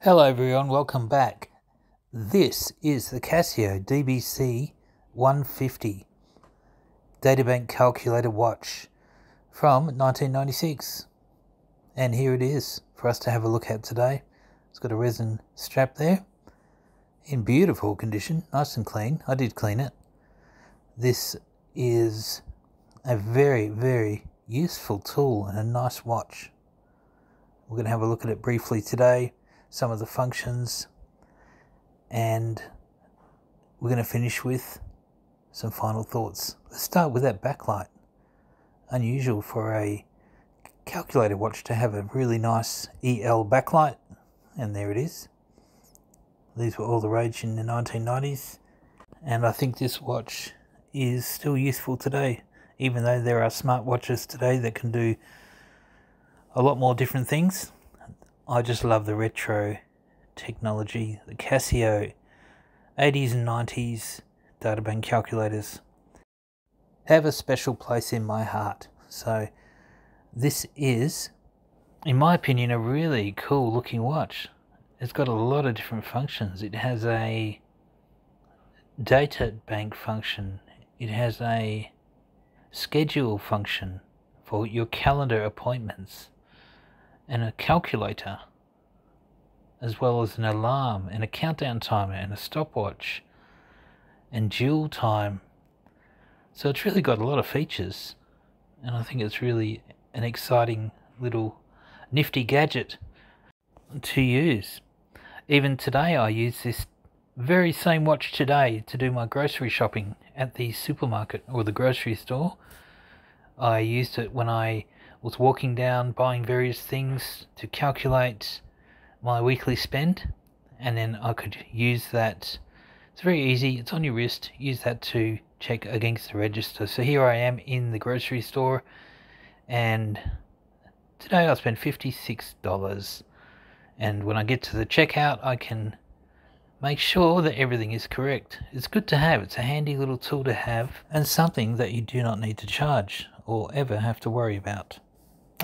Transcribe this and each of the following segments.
Hello everyone, welcome back. This is the Casio DBC-150 Databank Calculator Watch from 1996. And here it is for us to have a look at today. It's got a resin strap there in beautiful condition, nice and clean. I did clean it. This is a very, very useful tool and a nice watch. We're going to have a look at it briefly today, some of the functions, and we're going to finish with some final thoughts. Let's start with that backlight. Unusual for a calculator watch to have a really nice EL backlight, and there it is. These were all the rage in the 1990s, and I think this watch is still useful today, even though there are smartwatches today that can do a lot more different things. I just love the retro technology. The Casio 80s and 90s databank calculators have a special place in my heart. So this is, in my opinion, a really cool looking watch. It's got a lot of different functions. It has a data bank function. It has a schedule function for your calendar appointments, and a calculator, as well as an alarm and a countdown timer and a stopwatch and dual time. So it's really got a lot of features, and I think it's really an exciting little nifty gadget to use. Even today I use this very same watch today to do my grocery shopping at the supermarket or the grocery store. I used it when I was walking down buying various things to calculate my weekly spend, and then I could use that. It's very easy, it's on your wrist. Use that to check against the register. So here I am in the grocery store, and today I spent $56, and when I get to the checkout I can make sure that everything is correct. It's good to have. It's a handy little tool to have, and something that you do not need to charge or ever have to worry about.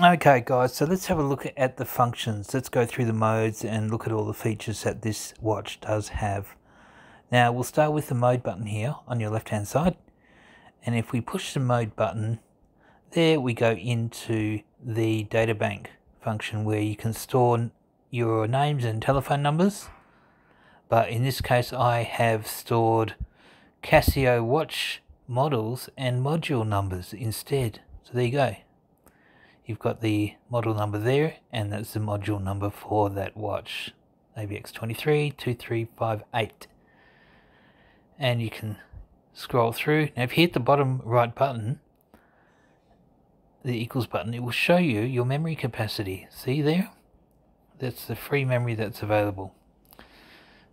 Okay guys, so let's have a look at the functions. Let's go through the modes and look at all the features that this watch does have. Now we'll start with the mode button here on your left hand side, and if we push the mode button, there we go into the data bank function where you can store your names and telephone numbers. But in this case I have stored Casio watch models and module numbers instead. So there you go. You've got the model number there, and that's the module number for that watch, AVX232358. And you can scroll through. Now if you hit the bottom right button, the equals button, it will show you your memory capacity. See there? That's the free memory that's available.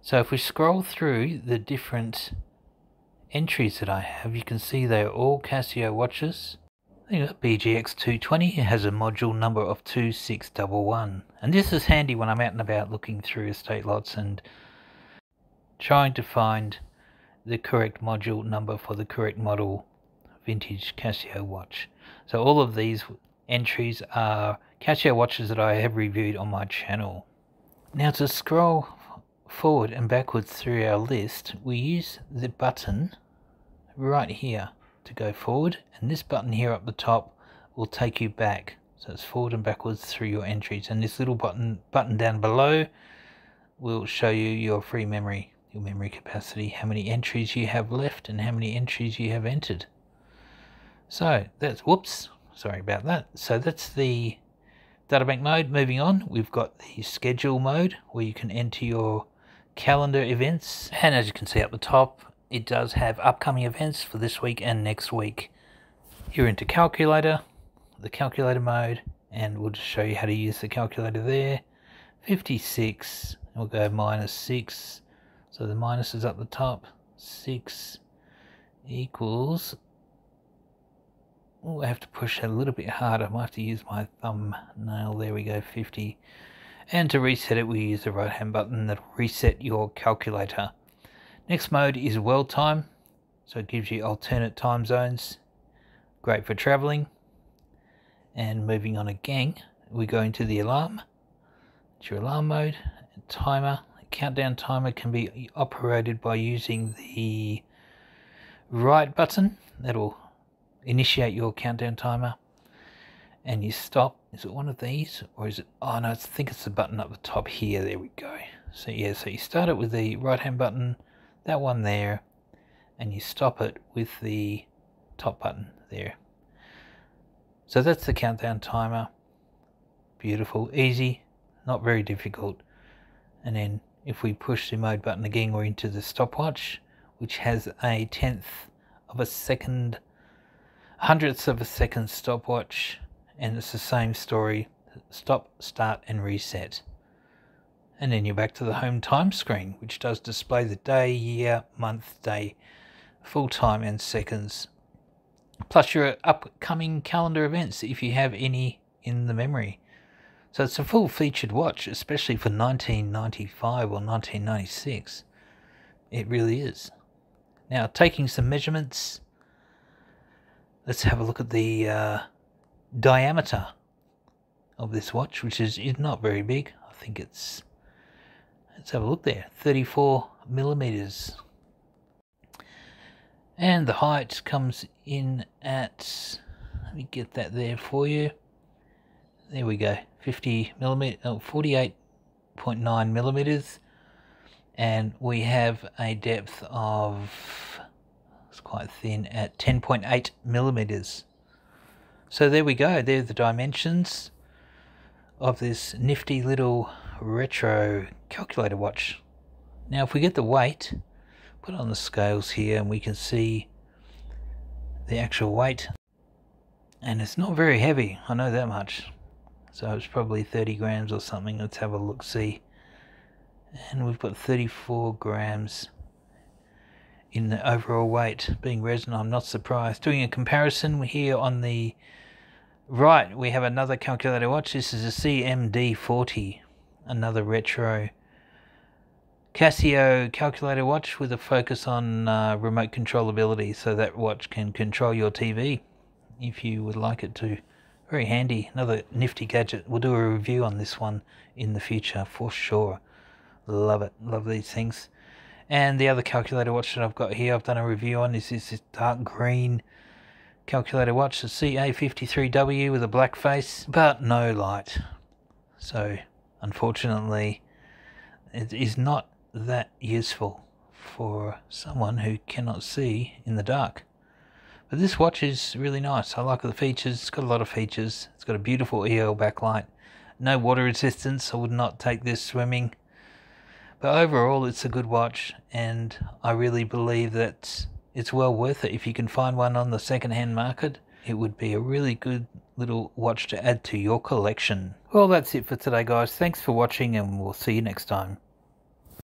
So if we scroll through the different entries that I have, you can see they're all Casio watches. BGX220 has a module number of 2611, and this is handy when I'm out and about looking through estate lots and trying to find the correct module number for the correct model vintage Casio watch. So all of these entries are Casio watches that I have reviewed on my channel. Now to scroll forward and backwards through our list, we use the button right here to go forward, and this button here up the top will take you back. So it's forward and backwards through your entries, and this little button down below will show you your free memory, your memory capacity, how many entries you have left and how many entries you have entered. So that's, whoops, sorry about that. So that's the databank mode. Moving on, we've got the schedule mode where you can enter your calendar events, and as you can see up the top, it does have upcoming events for this week and next week. You're into calculator, the calculator mode, and we'll just show you how to use the calculator there. 56, we'll go -6, so the minus is up the top. 6 equals, oh, I have to push that a little bit harder. I might have to use my thumbnail. There we go, 50. And to reset it, we use the right hand button that'll reset your calculator. Next mode is world time, so it gives you alternate time zones, great for traveling. And moving on again, we go into the alarm. It's your alarm mode. timer. The countdown timer can be operated by using the right button. That'll initiate your countdown timer. And you stop. Is it one of these, or is it? Oh no, I think it's the button up the top here. There we go. So yeah, so you start it with the right hand button, that one there, and you stop it with the top button there. So that's the countdown timer. Beautiful, easy, not very difficult. And then if we push the mode button again, we're into the stopwatch, which has a 1/10 of a second, 100th of a second stopwatch. And it's the same story: stop, start and reset. And then you're back to the home time screen, which does display the day, year, month, day, full time and seconds, plus your upcoming calendar events if you have any in the memory. So it's a full featured watch, especially for 1995 or 1996. It really is. Now, taking some measurements, let's have a look at the diameter of this watch, which is not very big. I think it's, let's have a look there, 34 millimeters. And the height comes in at, let me get that there for you. There we go, 48.9 millimeters. And we have a depth of, it's quite thin, at 10.8 millimeters. So there we go, there are the dimensions of this nifty little retro calculator watch. Now if we get the weight, put it on the scales here, and we can see the actual weight. And it's not very heavy, I know that much. So it's probably 30 grams or something. Let's have a look, see. And we've got 34 grams in the overall weight. Being resin, I'm not surprised. Doing a comparison here on the right, we have another calculator watch. This is a CMD40, another retro Casio calculator watch with a focus on remote controllability, so that watch can control your TV if you would like it to. Very handy, another nifty gadget. We'll do a review on this one in the future for sure. Love it, love these things. And the other calculator watch that I've got here, I've done a review on, is this dark green calculator watch, the CA53W with a black face, but no light. So, unfortunately, it is not that useful for someone who cannot see in the dark. But this watch is really nice. I like the features. It's got a lot of features. It's got a beautiful EL backlight. No water resistance. I would not take this swimming. But overall, it's a good watch, and I really believe that it's well worth it. If you can find one on the second-hand market, it would be a really good little watch to add to your collection. Well, that's it for today, guys. Thanks for watching, and we'll see you next time.